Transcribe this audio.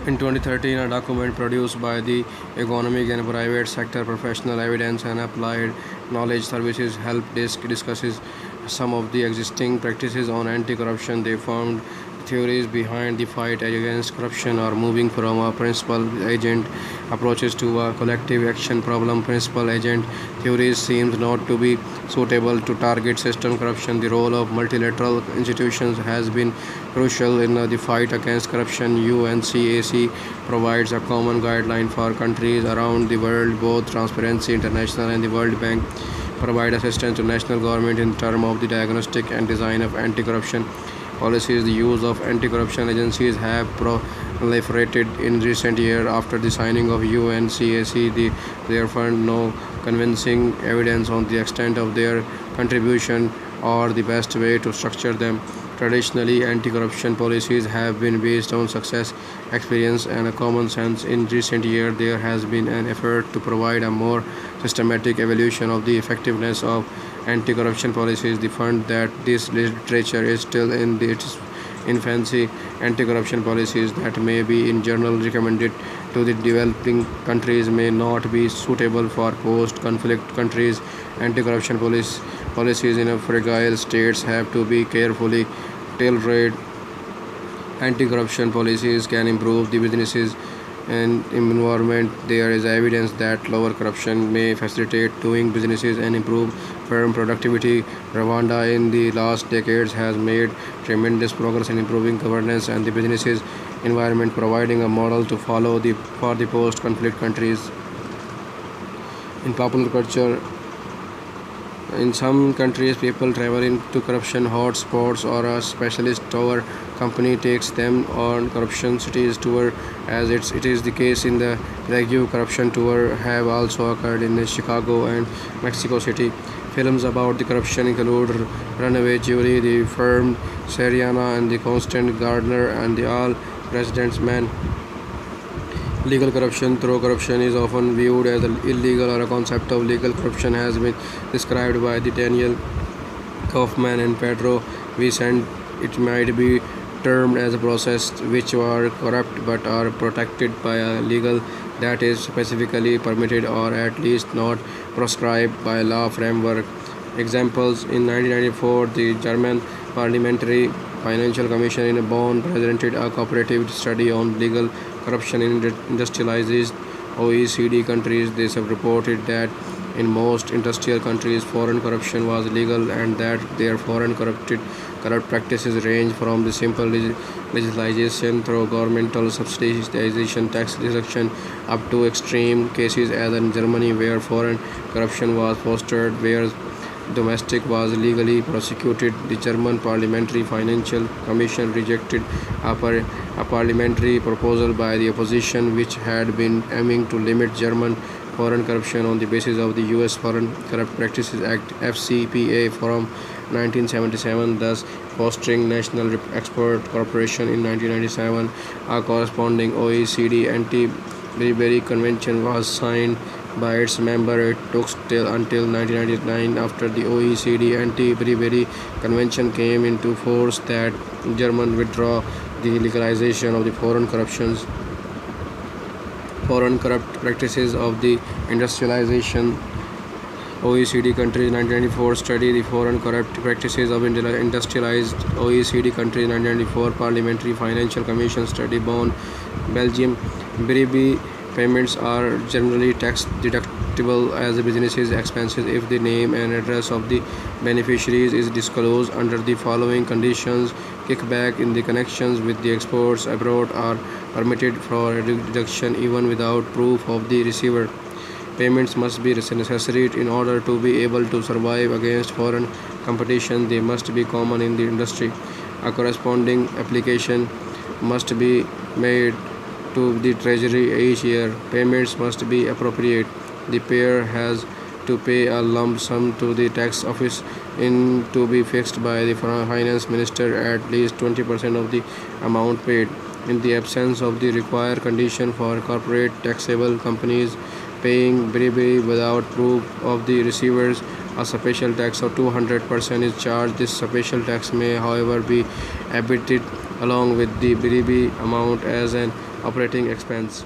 In 2013, a document produced by the Economic and Private Sector Professional Evidence and Applied Knowledge Services Help Desk discusses some of the existing practices on anti-corruption. They found theories behind the fight against corruption are moving from a principal agent approaches to a collective action problem. Principal agent theories seems not to be suitable to target system corruption. The role of multilateral institutions has been crucial in the fight against corruption. UNCAC provides a common guideline for countries around the world. Both Transparency International and the World Bank provide assistance to national government in terms of the diagnostic and design of anti-corruption policies. The use of anti-corruption agencies have proliferated in recent years. After the signing of UNCAC, there found no convincing evidence on the extent of their contribution or the best way to structure them. Traditionally, anti-corruption policies have been based on success, experience, and a common sense. In recent years, there has been an effort to provide a more systematic evaluation of the effectiveness of anti-corruption policies. The fund that this literature is still in its infancy. Anti-corruption policies that may be in general recommended to the developing countries may not be suitable for post-conflict countries. Anti-corruption policies in a fragile states have to be carefully tailored. Anti-corruption policies can improve the businesses and environment. There is evidence that lower corruption may facilitate doing businesses and improve firm productivity. Rwanda in the last decades has made tremendous progress in improving governance and the businesses environment, providing a model to follow for the post-conflict countries. In popular culture, in some countries, people travel into corruption hotspots or a specialist tour company takes them on corruption cities tour. As it is the case in the Prague corruption tour have also occurred in Chicago and Mexico City. Films about the corruption include Runaway Jury, The Firm, Seriana, and The Constant Gardener, and The All President's Man. Legal corruption. Through corruption is often viewed as illegal, or a concept of legal corruption has been described by the Daniel Kaufman and Pedro Vicente. It might be termed as a process which are corrupt but are protected by a legal that is specifically permitted or at least not proscribed by law framework. Examples: in 1994, the German Parliamentary Financial Commission in Bonn presented a cooperative study on legal corruption in industrialized OECD countries. They have reported that in most industrial countries, foreign corruption was legal and that their foreign corrupt practices range from the simple legislation through governmental subsidization, tax deduction, up to extreme cases as in Germany, where foreign corruption was fostered, where domestic was legally prosecuted. The German Parliamentary Financial Commission rejected a parliamentary proposal by the opposition which had been aiming to limit German foreign corruption on the basis of the U.S. Foreign Corrupt Practices Act (FCPA) from 1977, thus fostering national export cooperation. In 1997, a corresponding OECD anti-bribery convention was signed by its member. It took until 1999, after the OECD anti-bribery convention came into force, that Germany withdrew the legalization of the foreign corrupt practices of the industrialization OECD countries. 1994 study, The Foreign Corrupt Practices of Industrialized OECD Countries. 1994 Parliamentary Financial Commission study, Bonn, Belgium. Bribery payments are generally tax deductible as a business's expenses if the name and address of the beneficiaries is disclosed under the following conditions. Kickback in the connections with the exports abroad are permitted for deduction even without proof of the receiver. Payments must be necessary in order to be able to survive against foreign competition. They must be common in the industry. A corresponding application must be made to the Treasury each year. Payments must be appropriate. The payer has to pay a lump sum to the tax office to be fixed by the finance minister, at least 20% of the amount paid. In the absence of the required condition for corporate taxable companies paying bribery without proof of the receivers, a special tax of 200% is charged. This special tax may, however, be abated along with the BRB amount as an operating expense.